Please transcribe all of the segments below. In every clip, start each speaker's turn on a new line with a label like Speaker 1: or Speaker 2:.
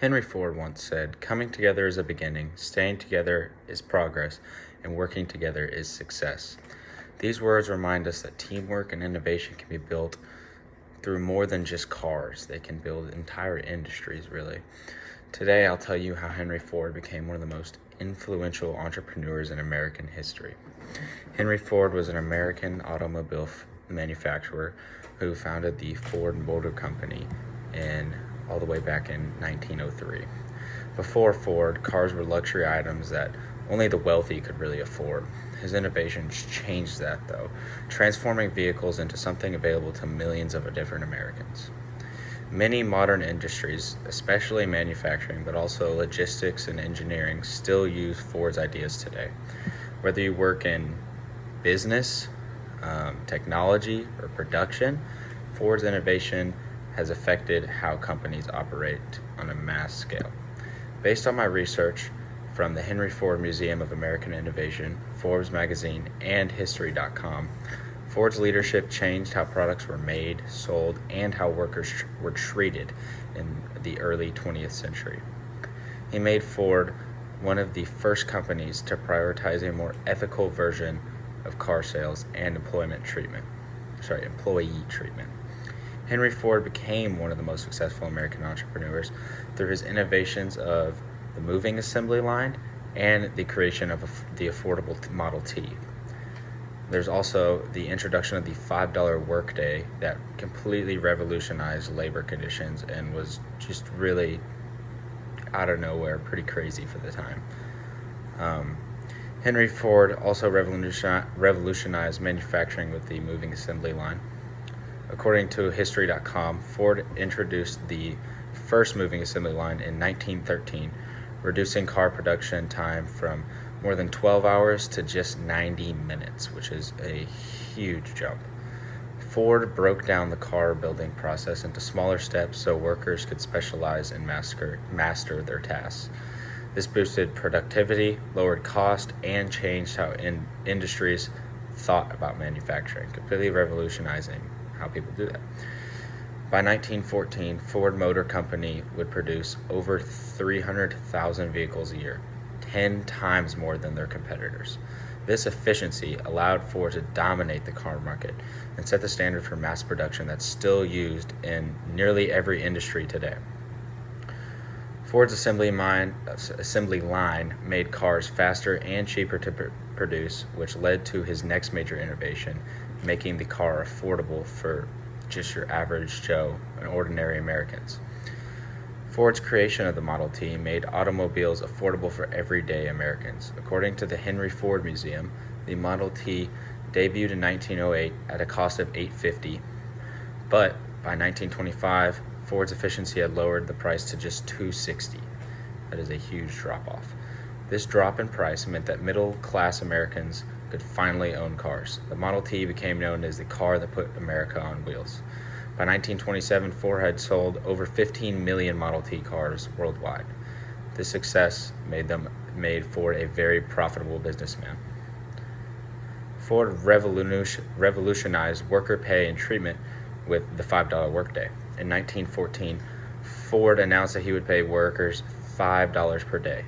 Speaker 1: Henry Ford once said, "Coming together is a beginning, staying together is progress, and working together is success." These words remind us that teamwork and innovation can be built through more than just cars. They can build entire industries, really. Today, I'll tell you how Henry Ford became one of the most influential entrepreneurs in American history. Henry Ford was an American automobile manufacturer who founded the Ford Motor Company all the way back in 1903. Before Ford, cars were luxury items that only the wealthy could really afford. His innovations changed that, though, transforming vehicles into something available to millions of different Americans. Many modern industries, especially manufacturing, but also logistics and engineering, still use Ford's ideas today. Whether you work in business, technology, or production, Ford's innovation has affected how companies operate on a mass scale. Based on my research from the Henry Ford Museum of American Innovation, Forbes magazine, and History.com, Ford's leadership changed how products were made, sold, and how workers were treated in the early 20th century. He made Ford one of the first companies to prioritize a more ethical version of car sales and employee treatment. Henry Ford became one of the most successful American entrepreneurs through his innovations of the moving assembly line and the creation of the affordable Model T. There's also the introduction of the $5 workday that completely revolutionized labor conditions and was just really out of nowhere, pretty crazy for the time. Henry Ford also revolutionized manufacturing with the moving assembly line. According to History.com, Ford introduced the first moving assembly line in 1913, reducing car production time from more than 12 hours to just 90 minutes, which is a huge jump. Ford broke down the car building process into smaller steps so workers could specialize and master their tasks. This boosted productivity, lowered cost, and changed how industries thought about manufacturing, completely revolutionizing how people do that. By 1914, Ford Motor Company would produce over 300,000 vehicles a year, 10 times more than their competitors. This efficiency allowed Ford to dominate the car market and set the standard for mass production that's still used in nearly every industry today. Ford's assembly line made cars faster and cheaper to produce, which led to his next major innovation, making the car affordable for just your average Joe and ordinary Americans. Ford's creation of the Model T made automobiles affordable for everyday Americans. According to the Henry Ford Museum, the Model T debuted in 1908 at a cost of $850, but by 1925, Ford's efficiency had lowered the price to just $260. That is a huge drop-off. This drop in price meant that middle-class Americans could finally own cars. The Model T became known as the car that put America on wheels. By 1927, Ford had sold over 15 million Model T cars worldwide. This success made Ford a very profitable businessman. Ford revolutionized worker pay and treatment with the $5 workday. In 1914, Ford announced that he would pay workers $5 per day,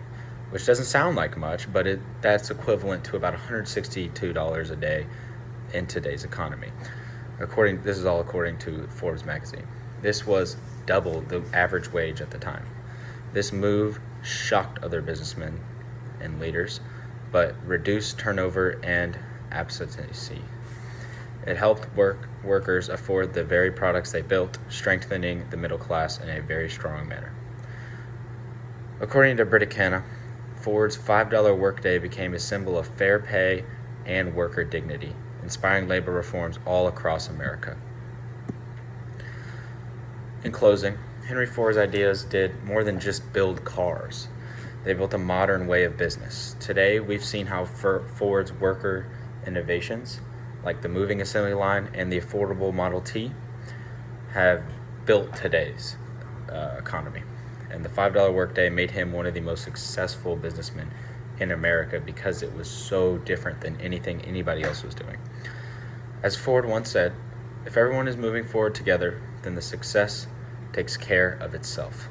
Speaker 1: which doesn't sound like much, but that's equivalent to about $162 a day in today's economy. This is all according to Forbes magazine. This was double the average wage at the time. This move shocked other businessmen and leaders, but reduced turnover and absenteeism. It helped workers afford the very products they built, strengthening the middle class in a very strong manner. According to Britannica, Ford's $5 workday became a symbol of fair pay and worker dignity, inspiring labor reforms all across America. In closing, Henry Ford's ideas did more than just build cars. They built a modern way of business. Today, we've seen how Ford's worker innovations, like the moving assembly line and the affordable Model T, have built today's economy. And the $5 workday made him one of the most successful businessmen in America because it was so different than anything anybody else was doing. As Ford once said, if everyone is moving forward together, then the success takes care of itself.